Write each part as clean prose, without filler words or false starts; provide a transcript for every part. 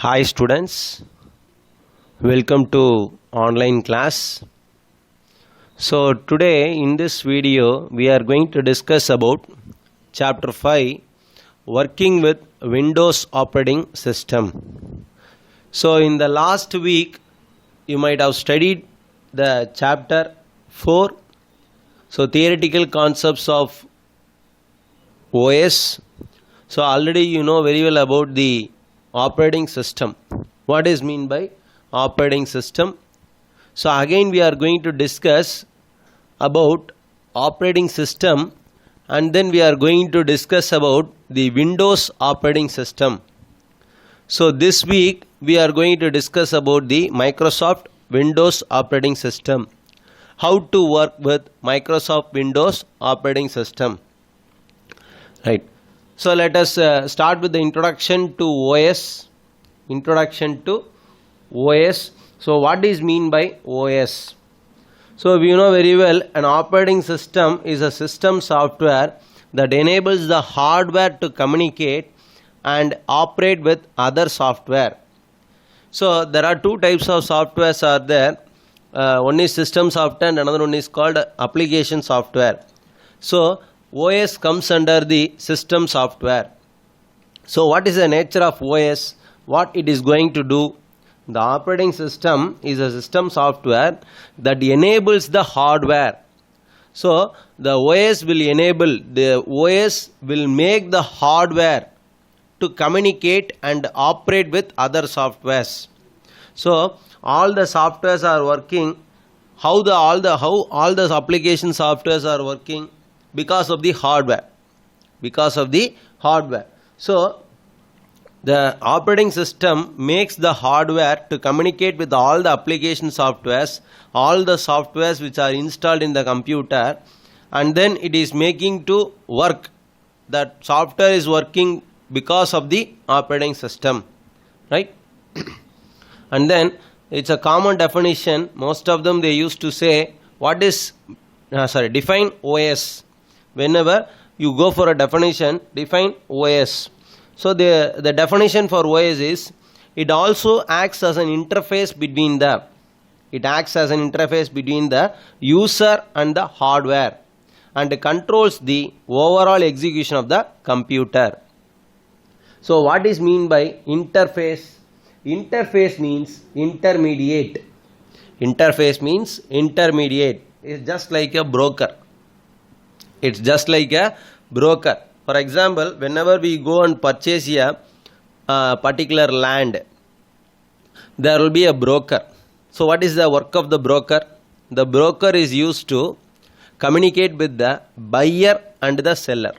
Hi students, welcome to online class. So today in this video we are going to discuss about chapter 5, working with Windows operating system. So in the last week you might have studied the chapter 4, so theoretical concepts of OS. So already you know very well about the operating system. What is mean by operating system? So again we are going to discuss about operating system, and then we are going to discuss about the Windows operating system. So this week we are going to discuss about the Microsoft Windows operating system, how to work with Microsoft Windows operating system, right? So let us start with the introduction to OS. Introduction to OS. So what is mean by OS? So we know very well an operating system is a system software that enables the hardware to communicate and operate with other software. So there are two types of softwares are there. One is system software and another one is called application software. So OS comes under the system software. So what is the nature of OS? What it is going to do? The operating system is a system software that enables the hardware. So the OS will make the hardware to communicate and operate with other softwares. So all the softwares are working. How all the application softwares are working? Because of the hardware. So the operating system makes the hardware to communicate with all the application softwares, all the softwares which are installed in the computer, and then it is making to work. That software is working because of the operating system, right? And then it's a common definition. Most of them they used to say define OS. Whenever you go for a definition, define OS. So the definition for OS is it also acts as an interface between the user and the hardware, and controls the overall execution of the computer. So what is mean by interface? Interface means intermediate. It's just like a broker. For example, whenever we go and purchase a particular land, there will be a broker. So what is the work of the broker? The broker is used to communicate with the buyer and the seller.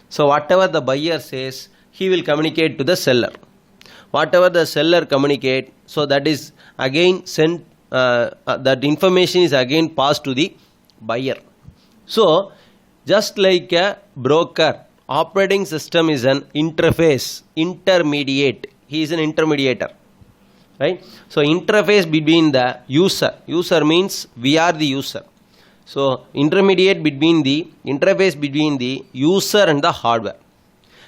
So whatever the buyer says, he will communicate to the seller. Whatever the seller communicate, so that is again sent. That information is again passed to the buyer. So just like a broker, operating system is an interface, intermediate. He is an intermediator, right? So interface between the user means we are the user. So interface between the user and the hardware.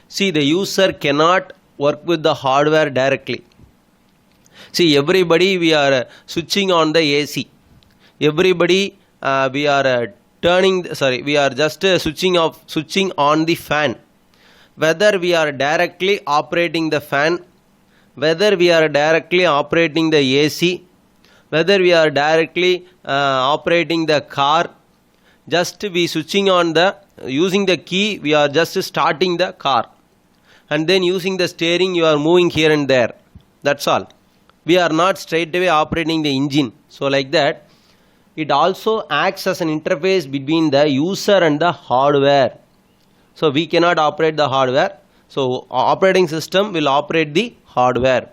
See, the user cannot work with the hardware directly. See, everybody we are switching on the AC. Everybody we are just switching on the fan. Whether we are directly operating the fan, whether we are directly operating the AC, whether we are directly operating the car, just we switching on using the key, we are just starting the car, and then using the steering you are moving here and there. That's all. We are not straight away operating the engine. So like that, it also acts as an interface between the user and the hardware. So we cannot operate the hardware. So operating system will operate the hardware,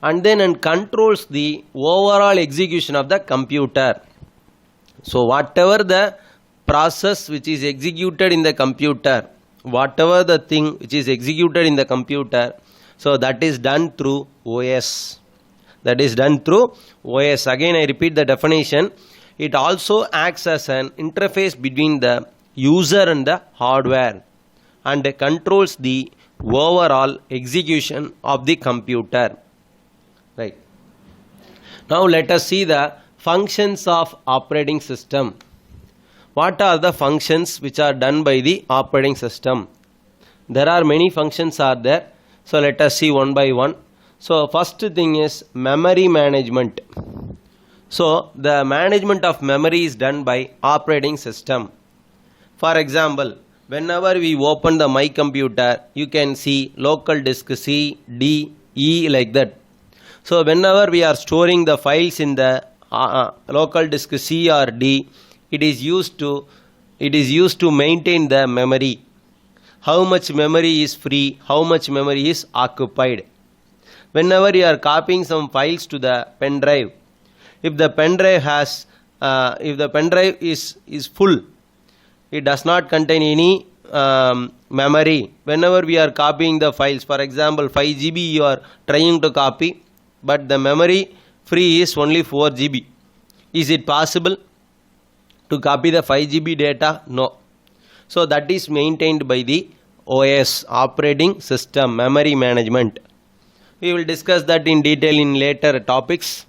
and then controls the overall execution of the computer. So whatever the process which is executed in the computer, whatever the thing which is executed in the computer, so that is done through OS. Again I repeat the definition. It also acts as an interface between the user and the hardware. and controls the overall execution of the computer. Right. Now let us see the functions of operating system. What are the functions which are done by the operating system? There are many functions are there. So let us see one by one. So first thing is memory management. So the management of memory is done by operating system. For example, whenever we open the My Computer, you can see local disk C, D, E like that. So whenever we are storing the files in the local disk C or D, it is used to maintain the memory. How much memory is free, how much memory is occupied. Whenever you are copying some files to the pen drive, if the pen drive is full, it does not contain any memory. Whenever we are copying the files, for example 5 GB you are trying to copy, but the memory free is only 4 GB. Is it possible to copy the 5 GB data? No. So that is maintained by the OS, operating system, memory management. We will discuss that in detail in later topics.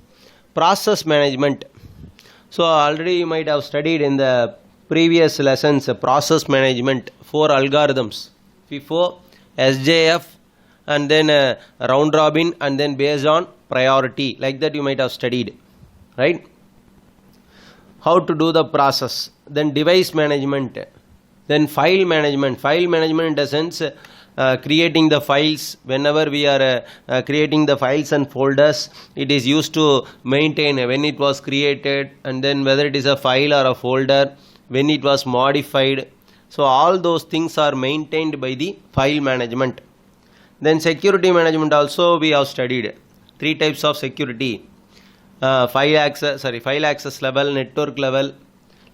Process management. So already you might have studied in the previous lessons process management, 4 algorithms: FIFO, SJF, and then round robin, and then based on priority. Like that you might have studied, right? How to do the process. Then device management. Then file management. File management in the sense creating the files. Whenever we are creating the files and folders, it is used to maintain when it was created, and then whether it is a file or a folder, when it was modified. So all those things are maintained by the file management. Then security management also we have studied. 3 types of security. File access level, network level,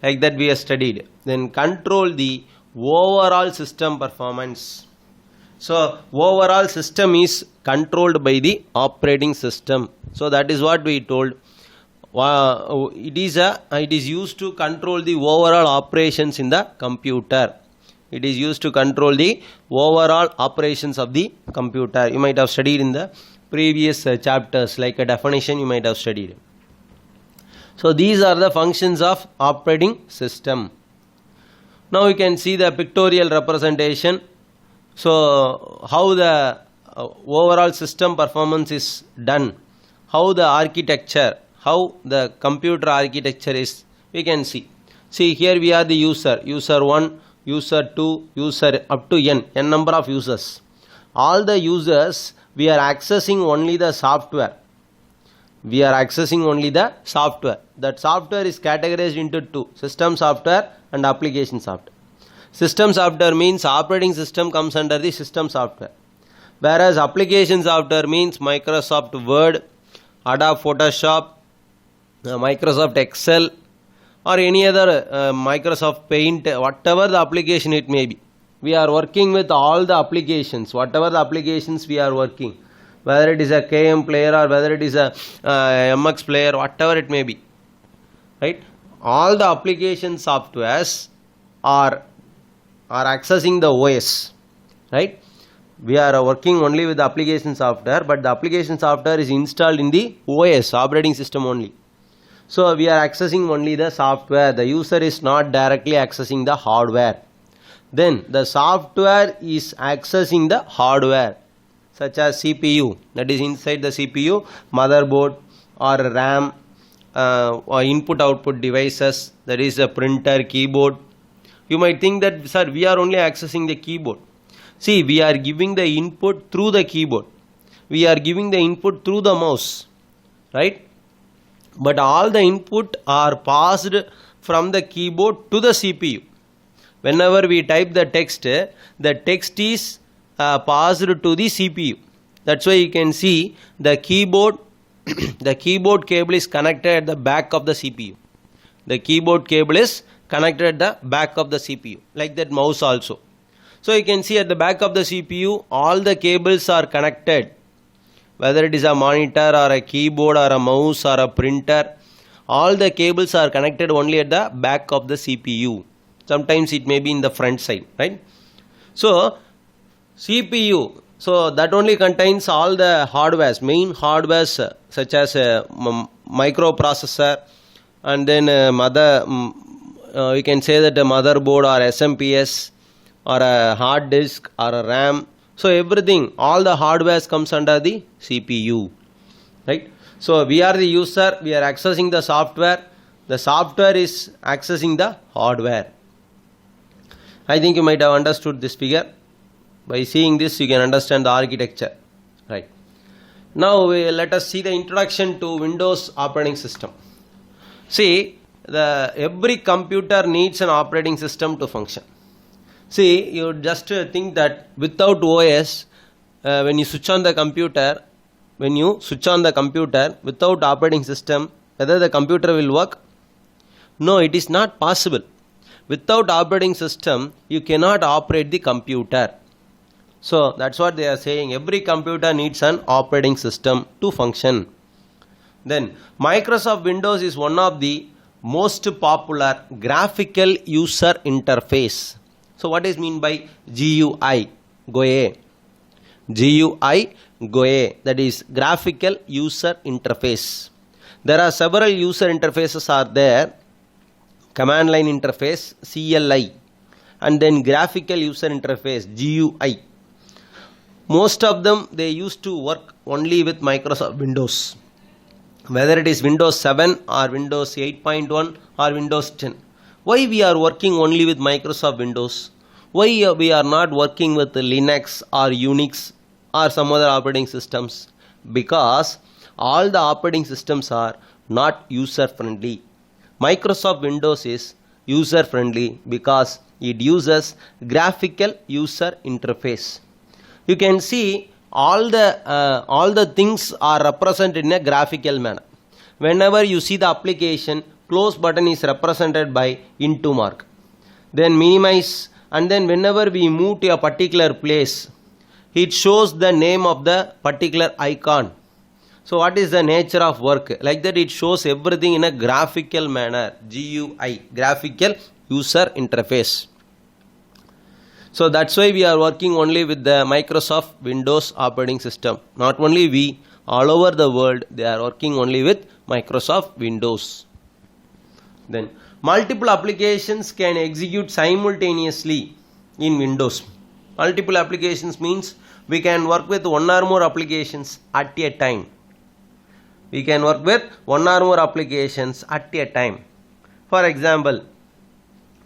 like that we have studied. Then control the overall system performance. So overall system is controlled by the operating system. So that is what we told. It is used to control the overall operations in the computer. It is used to control the overall operations of the computer. You might have studied in the previous chapters, like a definition you might have studied. So these are the functions of operating system. Now you can see the pictorial representation. So how the overall system performance is done, how the architecture, how the computer architecture is, we can see. See, here we are the user 1, user 2, user up to n number of users. All the users, we are accessing only the software. We are accessing only the software. That software is categorized into 2, system software and application software. System software means operating system comes under the system software, whereas application software means Microsoft Word, Adobe Photoshop, Microsoft Excel, or any other Microsoft Paint, whatever the application it may be. We are working with all the applications, whatever the applications we are working, whether it is a KM player or whether it is a MX player, whatever it may be, right? All the application softwares are accessing the OS, right? We are working only with the application software, but the application software is installed in the OS, operating system only. So we are accessing only the software. The user is not directly accessing the hardware. Then the software is accessing the hardware, such as CPU, that is inside the CPU, motherboard or RAM, or input output devices, that is a printer, keyboard. You might think that, sir, we are only accessing the keyboard. See, we are giving the input through the keyboard. We are giving the input through the mouse, right? But all the input are passed from the keyboard to the CPU. Whenever we type the text is passed to the CPU. That's why you can see the keyboard, the keyboard cable is connected at the back of the CPU. The keyboard cable is connected at the back of the CPU, like that mouse also. So you can see at the back of the CPU, all the cables are connected, whether it is a monitor or a keyboard or a mouse or a printer, all the cables are connected only at the back of the CPU. Sometimes it may be in the front side, right? So CPU, so that only contains all the hardwares, main hardwares such as microprocessor, and then we can say that a motherboard or SMPS or a hard disk or a RAM. So everything, all the hardwares comes under the CPU, right? So we are the user, we are accessing the software is accessing the hardware. I think you might have understood this figure. By seeing this, you can understand the architecture, right? Now let us see the introduction to Windows operating system. See, every computer needs an operating system to function. See, you just think that without OS, when you switch on the computer without operating system, whether the computer will work? No, it is not possible. Without operating system, you cannot operate the computer. So that's what they are saying. Every computer needs an operating system to function. Then Microsoft Windows is one of the most popular graphical user interface. So what is mean by GUI? GUI, that is graphical user interface. There are several user interfaces are there. Command line interface, CLI, and then graphical user interface, GUI. Most of them, they used to work only with Microsoft Windows. Whether it is Windows 7 or Windows 8.1 or Windows 10. Why we are working only with Microsoft Windows? Why we are not working with Linux or Unix or some other operating systems? Because all the operating systems are not user friendly. Microsoft Windows is user friendly because it uses graphical user interface. You can see all the things are represented in a graphical manner. Whenever you see the application, close button is represented by into mark. Then minimize, and then whenever we move to a particular place, it shows the name of the particular icon. So what is the nature of work? Like that it shows everything in a graphical manner. GUI, graphical user interface. So that's why we are working only with the Microsoft Windows operating system. Not only we, all over the world, they are working only with Microsoft Windows. Then multiple applications can execute simultaneously in Windows. Multiple applications means we can work with one or more applications at a time. We can work with one or more applications at a time. For example,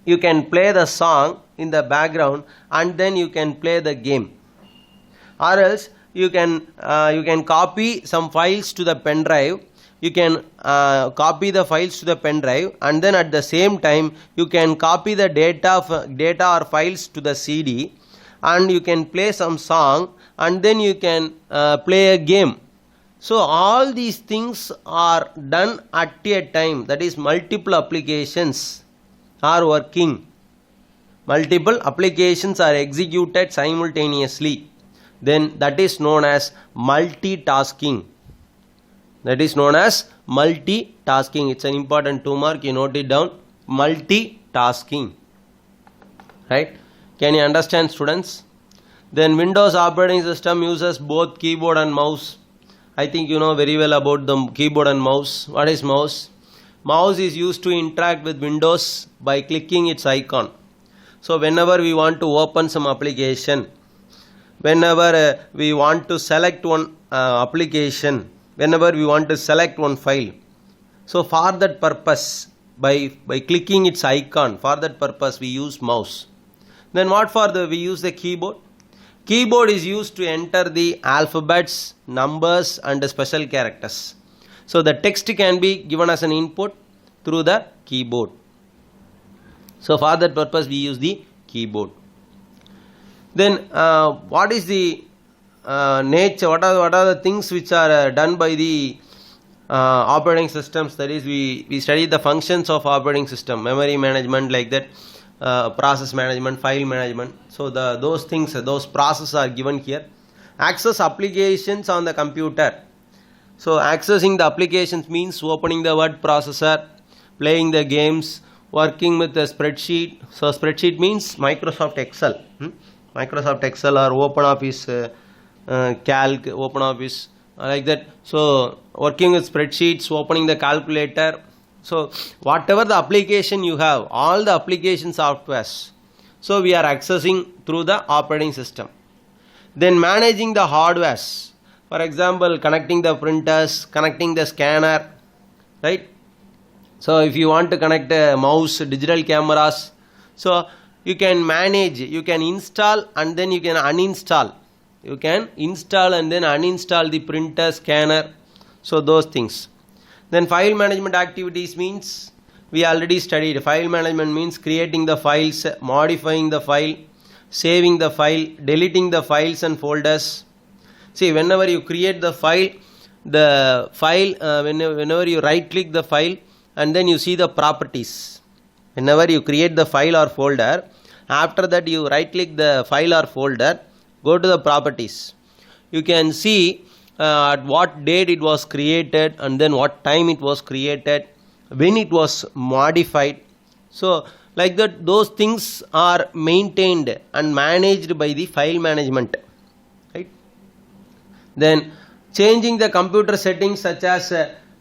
you can play the song in the background and then you can play the game. Or else you can copy some files to the pen drive. You can copy the files to the pen drive, and then at the same time you can copy the data or files to the CD, and you can play some song, and then you can play a game. So all these things are done at a time. That is, multiple applications are working. Multiple applications are executed simultaneously. Then that is known as multitasking. That is known as multitasking. It's an important 2 mark. You note it down. Multitasking. Right? Can you understand, students? Then Windows operating system uses both keyboard and mouse. I think you know very well about the keyboard and mouse. What is mouse? Mouse is used to interact with Windows by clicking its icon. So whenever we want to open some application, whenever we want to select one application, whenever we want to select one file, so for that purpose, by clicking its icon, for that purpose we use mouse. Then what for we use the keyboard? Keyboard is used to enter the alphabets, numbers and special characters. So the text can be given as an input through the keyboard. So for that purpose we use the keyboard. Then what is the nature? What are the things which are done by the operating systems? That is, we study the functions of operating system, memory management, like that, process management, file management. So those things, those processes are given here. Access applications on the computer. So accessing the applications means opening the word processor, playing the games, working with the spreadsheet. So spreadsheet means Microsoft Excel. Microsoft Excel or OpenOffice Calc, OpenOffice, like that. So working with spreadsheets, opening the calculator. So whatever the application you have, all the application softwares, so we are accessing through the operating system. Then managing the hardwares, for example connecting the printers, connecting the scanner, right? So if you want to connect a mouse, digital cameras, so you can manage, you can install and then you can uninstall. You can install and then uninstall the printer, scanner, so those things. Then file management activities means, we already studied. File management means creating the files, modifying the file, saving the file, deleting the files and folders. See, whenever you create the file, whenever you right click the file and then you see the properties. Whenever you create the file or folder, after that you right click the file or folder, go to the properties. You can see at what date it was created and then what time it was created, when it was modified. So like that, those things are maintained and managed by the file management, right? Then changing the computer settings such as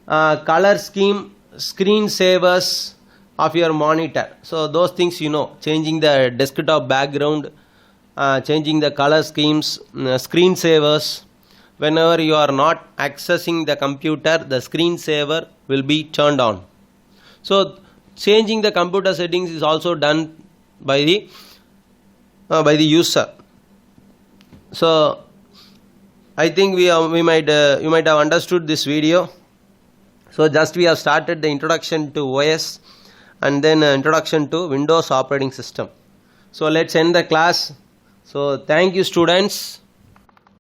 color scheme, screensavers of your monitor. So those things, changing the desktop background, changing the color schemes, screensavers. Whenever you are not accessing the computer, the screensaver will be turned on. So changing the computer settings is also done by the user. So I think you might have understood this video. So just we have started the introduction to OS and then introduction to Windows operating system. So let's end the class. So thank you, students.